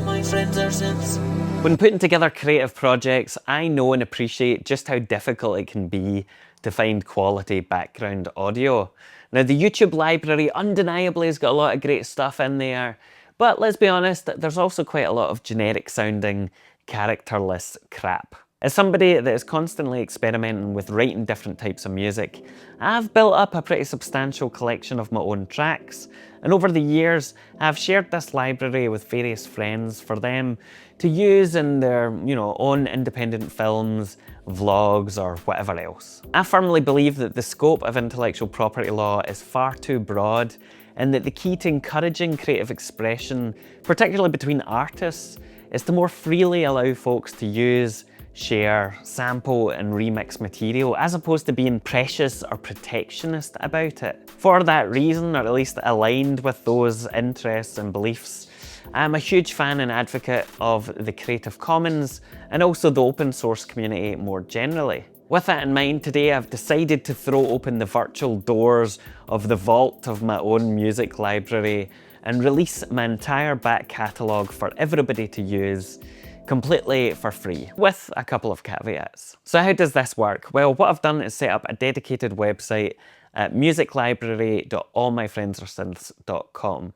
my friends are synths. When putting together creative projects, I know and appreciate just how difficult it can be to find quality background audio. Now, the YouTube library undeniably has got a lot of great stuff in there, but let's be honest, there's also quite a lot of generic sounding, characterless crap. As somebody that is constantly experimenting with writing different types of music, I've built up a pretty substantial collection of my own tracks, and over the years, I've shared this library with various friends for them to use in their, own independent films, vlogs, or whatever else. I firmly believe that the scope of intellectual property law is far too broad, and that the key to encouraging creative expression, particularly between artists, is to more freely allow folks to use, share, sample and remix material, as opposed to being precious or protectionist about it. For that reason, or at least aligned with those interests and beliefs, I'm a huge fan and advocate of the Creative Commons and also the open source community more generally. With that in mind, today I've decided to throw open the virtual doors of the vault of my own music library and release my entire back catalogue for everybody to use, completely for free, with a couple of caveats. So how does this work? Well, what I've done is set up a dedicated website at musiclibrary.allmyfriendsaresynths.com.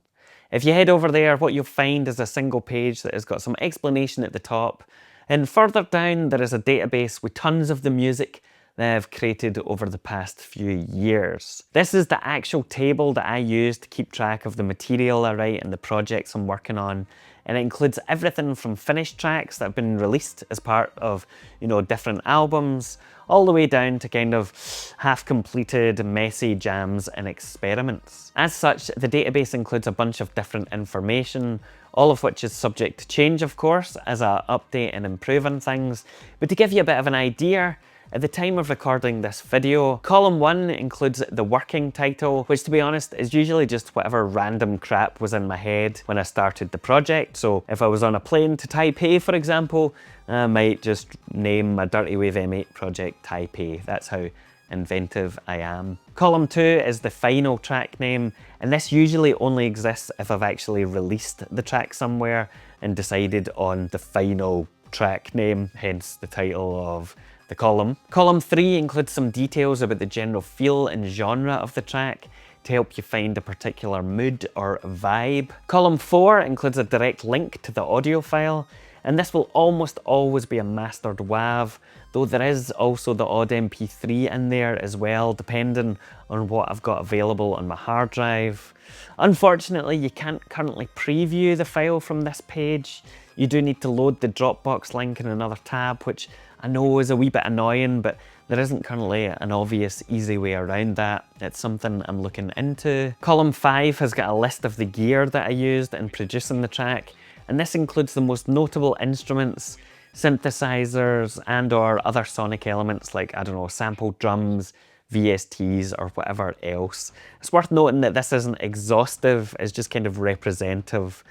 If you head over there, what you'll find is a single page that has got some explanation at the top, and further down there is a database with tons of the music that I've created over the past few years. This is the actual table that I use to keep track of the material I write and the projects I'm working on, and it includes everything from finished tracks that have been released as part of, different albums, all the way down to kind of half-completed, messy jams and experiments. As such, the database includes a bunch of different information, all of which is subject to change, of course, as I update and improve on things. But to give you a bit of an idea, at the time of recording this video, column 1 includes the working title, which to be honest is usually just whatever random crap was in my head when I started the project. So if I was on a plane to Taipei, for example, I might just name my Dirty Wave M8 project Taipei. That's how inventive I am. Column 2 is the final track name, and this usually only exists if I've actually released the track somewhere and decided on the final track name, hence the title of the column. Column 3 includes some details about the general feel and genre of the track to help you find a particular mood or vibe. Column 4 includes a direct link to the audio file, and this will almost always be a mastered WAV, though there is also the odd MP3 in there as well, depending on what I've got available on my hard drive. Unfortunately, you can't currently preview the file from this page. You do need to load the Dropbox link in another tab, which I know is a wee bit annoying, but there isn't currently an obvious easy way around that. It's something I'm looking into. Column 5 has got a list of the gear that I used in producing the track, and this includes the most notable instruments, synthesizers, and or other sonic elements like, sampled drums, VSTs, or whatever else. It's worth noting that this isn't exhaustive, it's just kind of representative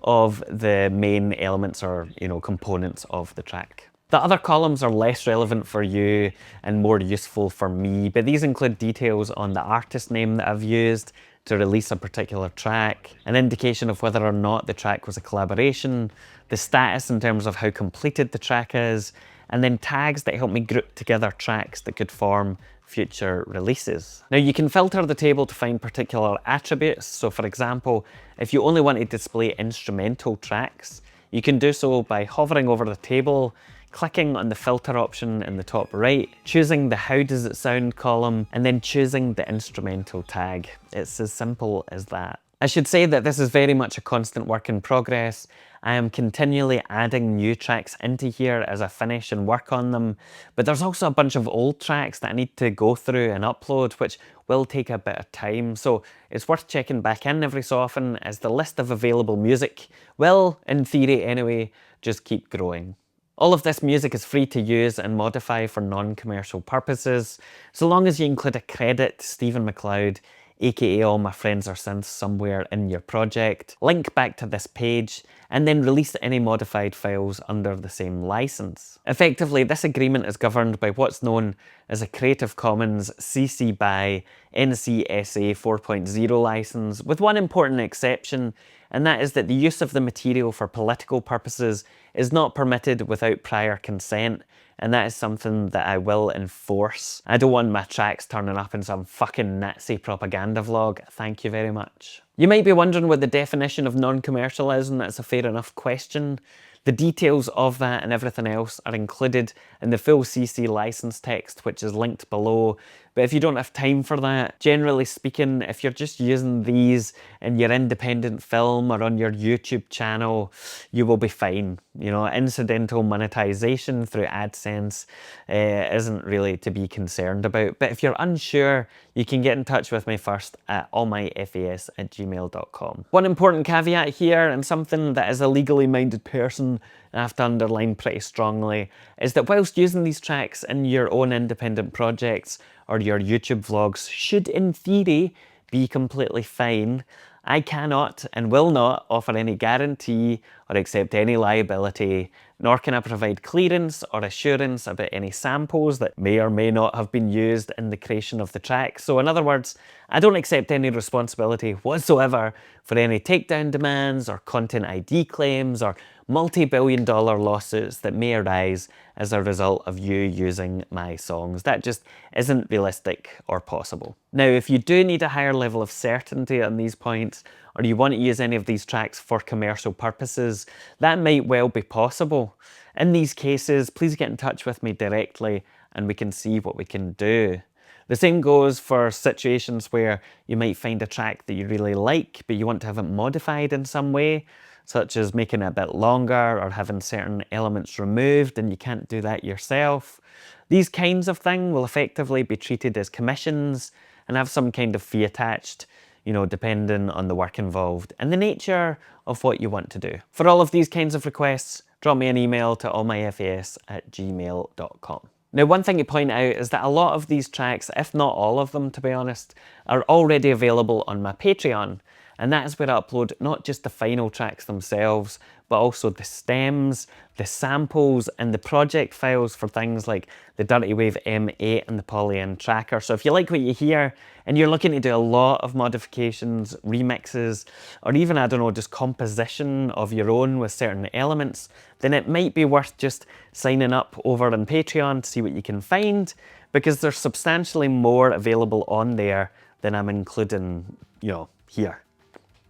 of the main elements or, components of the track. The other columns are less relevant for you and more useful for me, but these include details on the artist name that I've used to release a particular track, an indication of whether or not the track was a collaboration, the status in terms of how completed the track is, and then tags that help me group together tracks that could form future releases. Now you can filter the table to find particular attributes. So for example, if you only want to display instrumental tracks, you can do so by hovering over the table, clicking on the filter option in the top right, choosing the How Does It Sound column, and then choosing the instrumental tag. It's as simple as that. I should say that this is very much a constant work in progress. I am continually adding new tracks into here as I finish and work on them, but there's also a bunch of old tracks that I need to go through and upload, which will take a bit of time, so it's worth checking back in every so often as the list of available music will, in theory anyway, just keep growing. All of this music is free to use and modify for non-commercial purposes, so long as you include a credit to Stephen MacLeod, aka All My Friends Are Synths, somewhere in your project, link back to this page, and then release any modified files under the same license. Effectively, this agreement is governed by what's known as a Creative Commons CC BY NC SA 4.0 license, with one important exception, and that is that the use of the material for political purposes is not permitted without prior consent, and that is something that I will enforce. I don't want my tracks turning up in some fucking Nazi propaganda vlog, thank you very much. You might be wondering what the definition of non-commercial is, and that's a fair enough question. The details of that and everything else are included in the full CC license text, which is linked below. But if you don't have time for that, generally speaking, if you're just using these in your independent film or on your YouTube channel, you will be fine. You know, incidental monetization through AdSense isn't really to be concerned about. But if you're unsure, you can get in touch with me first at allmyfas@gmail.com. One important caveat here, and something that as a legally minded person I have to underline pretty strongly, is that whilst using these tracks in your own independent projects or your YouTube vlogs should in theory be completely fine, I cannot and will not offer any guarantee or accept any liability, nor can I provide clearance or assurance about any samples that may or may not have been used in the creation of the track. So in other words, I don't accept any responsibility whatsoever for any takedown demands or content ID claims or multi-billion-dollar lawsuits that may arise as a result of you using my songs. That just isn't realistic or possible. Now, if you do need a higher level of certainty on these points, or you want to use any of these tracks for commercial purposes, that might well be possible. In these cases, please get in touch with me directly and we can see what we can do. The same goes for situations where you might find a track that you really like, but you want to have it modified in some way, such as making it a bit longer or having certain elements removed and you can't do that yourself. These kinds of things will effectively be treated as commissions and have some kind of fee attached, you know, depending on the work involved and the nature of what you want to do. For all of these kinds of requests, drop me an email to allmyfas@gmail.com. Now, one thing to point out is that a lot of these tracks, if not all of them to be honest, are already available on my Patreon. And that is where I upload not just the final tracks themselves, but also the stems, the samples, and the project files for things like the Dirty Wave M8 and the Polyend Tracker. So if you like what you hear, and you're looking to do a lot of modifications, remixes, or even, I don't know, just composition of your own with certain elements, then it might be worth just signing up over on Patreon to see what you can find, because there's substantially more available on there than I'm including, you know, here.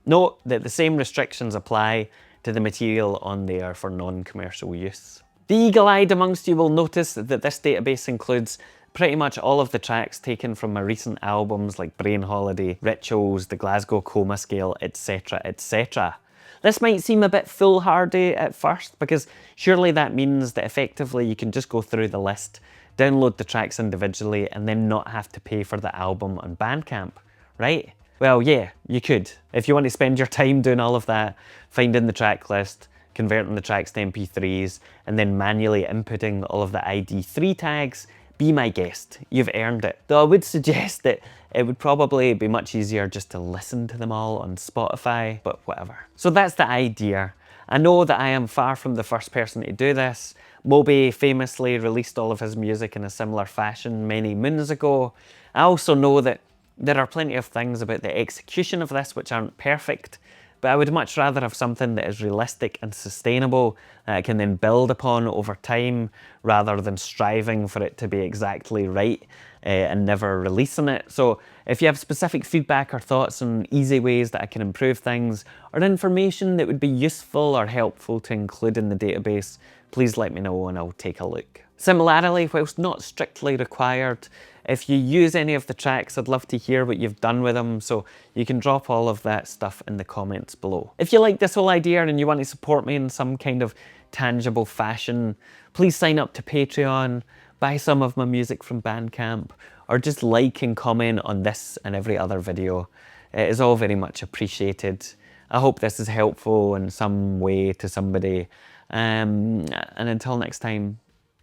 Note that the same restrictions apply to the material on there for non-commercial use. The eagle-eyed amongst you will notice that this database includes pretty much all of the tracks taken from my recent albums like Brain Holiday, Rituals, the Glasgow Coma Scale, etc, etc. This might seem a bit foolhardy at first, because surely that means that effectively you can just go through the list, download the tracks individually, and then not have to pay for the album on Bandcamp, right? Well, yeah, you could. If you want to spend your time doing all of that, finding the track list, converting the tracks to MP3s, and then manually inputting all of the ID3 tags, be my guest. You've earned it. Though I would suggest that it would probably be much easier just to listen to them all on Spotify, but whatever. So that's the idea. I know that I am far from the first person to do this. Moby famously released all of his music in a similar fashion many moons ago. I also know that there are plenty of things about the execution of this which aren't perfect, but I would much rather have something that is realistic and sustainable that I can then build upon over time, rather than striving for it to be exactly right and never releasing it. So if you have specific feedback or thoughts on easy ways that I can improve things, or information that would be useful or helpful to include in the database, please let me know and I'll take a look. Similarly, whilst not strictly required, if you use any of the tracks, I'd love to hear what you've done with them, so you can drop all of that stuff in the comments below. If you like this whole idea and you want to support me in some kind of tangible fashion, please sign up to Patreon, buy some of my music from Bandcamp, or just like and comment on this and every other video. It is all very much appreciated. I hope this is helpful in some way to somebody. And until next time,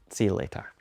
see you later.